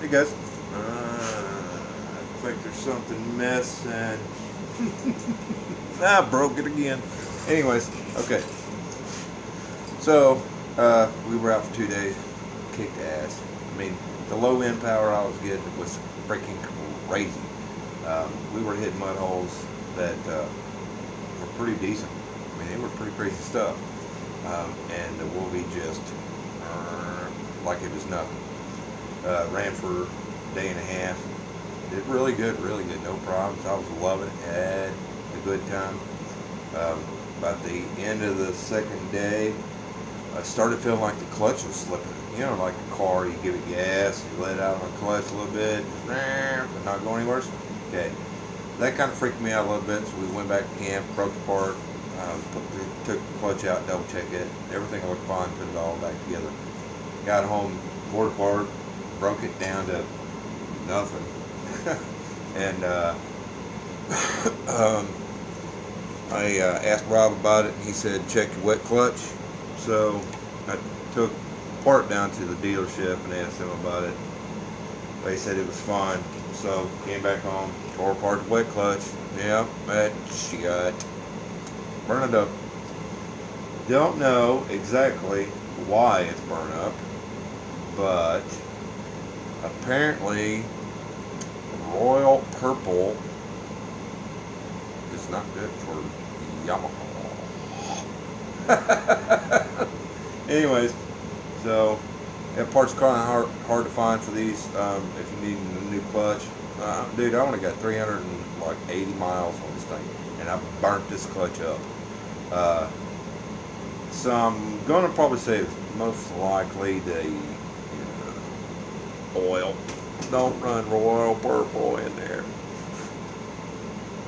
Hey guys, I think there's something missing. Broke it again. Anyways, okay. So, we were out for 2 days, kicked ass. I mean, the low end power I was getting was freaking crazy. We were hitting mud holes that were pretty decent. I mean, they were pretty crazy stuff. And the Wolvie just, like it was nothing. Ran for a day and a half. Did really good, no problems. I was loving it, had a good time. About the end of the second day, I started feeling like the clutch was slipping. You know, like a car, you give it gas, you let it out on the clutch a little bit, but not going anywhere. Okay, that kind of freaked me out a little bit, so we went back to camp, broke it apart, took the clutch out, double checked it, everything looked fine, put it all back together. Got home, tore it apart, broke it down to nothing. And I asked Rob about it, and he said check your wet clutch. So I took part down to the dealership and asked them about it. They said it was fine. So came back home, tore apart the wet clutch. Yep, that shit. Burn it up. Don't know exactly why it's burned up, but apparently royal purple is not good for Yamaha. Anyways, so that part's kind of hard to find for these if you need a new clutch. Dude, I only got 380 miles on this thing, and I burnt this clutch up. So I'm gonna probably say it's most likely the oil. Don't run royal purple in there.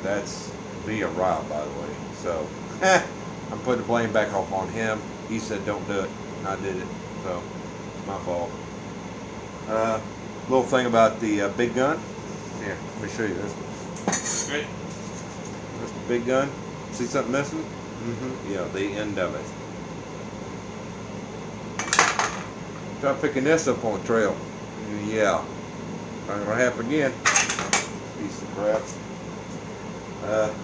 That's via Rob, by the way. So I'm putting the blame back off on him. He said don't do it, and I did it. So it's my fault. Little thing about the big gun. Here, let me show you this. Right. That's the big gun. See something missing? Yeah, the end of it. Try picking this up on the trail. Yeah. Not gonna happen again. Piece of crap. That's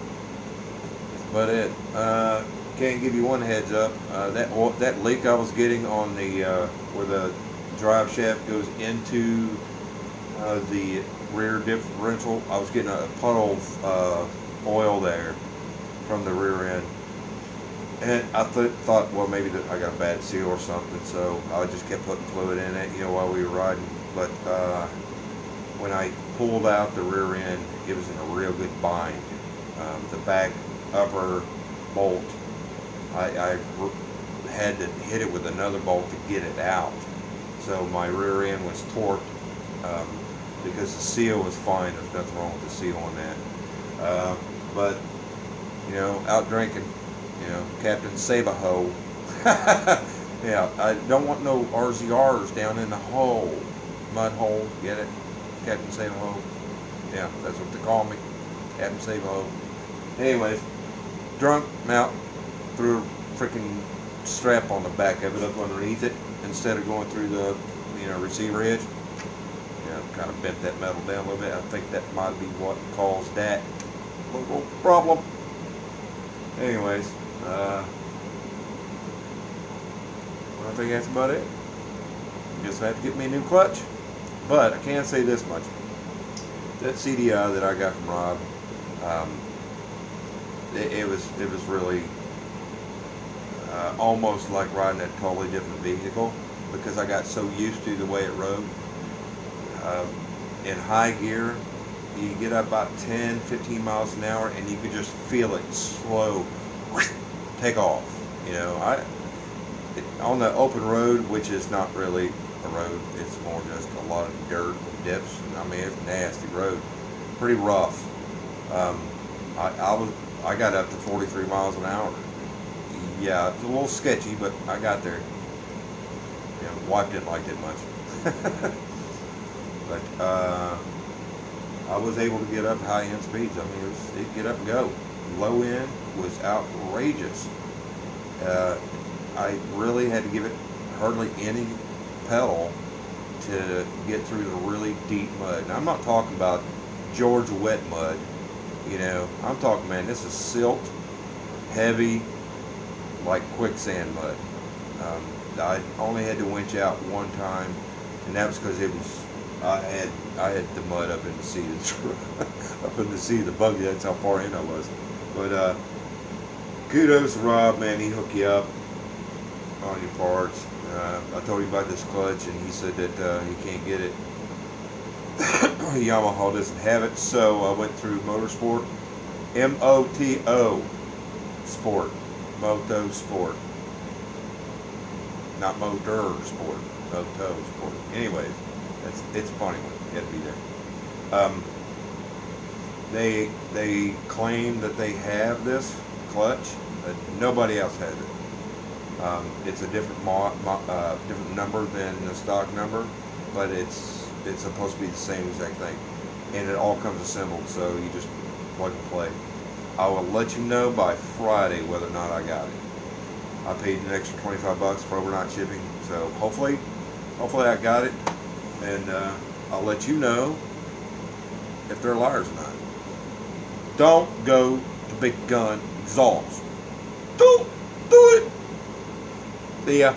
about it. Can't give you one heads up. That leak I was getting on the where the drive shaft goes into the rear differential, I was getting a puddle of oil there from the rear end. And I thought, well, maybe I got a bad seal or something, so I just kept putting fluid in it, while we were riding. But when I pulled out the rear end, it was in a real good bind. The back upper bolt, I had to hit it with another bolt to get it out. So my rear end was torqued because the seal was fine. There's nothing wrong with the seal on that. But out drinking. Captain Save-A-Ho. Yeah, I don't want no RZRs down in the hole. Mud hole, get it? Captain Save-A-Ho. Yeah, that's what they call me. Captain Save-A-Ho. Anyways, drunk, out, threw a freaking strap on the back of it up underneath it instead of going through the, receiver edge. Kind of bent that metal down a little bit. I think that might be what caused that little problem. Anyways, I think that's about it. Just have to get me a new clutch. But I can say this much: that CDI that I got from Rob, it was really almost like riding a totally different vehicle because I got so used to the way it rode. In high gear, you get up about 10, 15 miles an hour, and you could just feel it slow take off. On the open road, which is not really a road, it's more just a lot of dirt and dips. I mean, it's a nasty road, pretty rough. I got up to 43 miles an hour. Yeah, it's a little sketchy, but I got there. My wife didn't like it much. But I was able to get up high end speeds. I mean, it'd get up and go. Low end was outrageous. I really had to give it hardly any pedal to get through the really deep mud. Now, I'm not talking about Georgia wet mud, you know. I'm talking, man, this is silt, heavy, like quicksand mud. I only had to winch out one time, and that was because it was I had the mud up in the seat of the up in the seat of the buggy. That's how far in I was. But kudos to Rob, man. He hooked you up on your parts. I told you about this clutch, and he said that he can't get it. Yamaha doesn't have it, so I went through Motorsport, M-O-T-O, Sport, Moto Sport, not Motor Sport, Moto Sport. Anyways, it's a funny one. You have to be there. They claim that they have this clutch, but nobody else has it. It's a different different number than the stock number, but it's supposed to be the same exact thing, and it all comes assembled, so you just plug and play. I will let you know by Friday whether or not I got it. I paid an extra $25 for overnight shipping, so hopefully I got it, and I'll let you know if they're liars or not. Don't go to Big Gun Exhaust. Don't do it. See ya.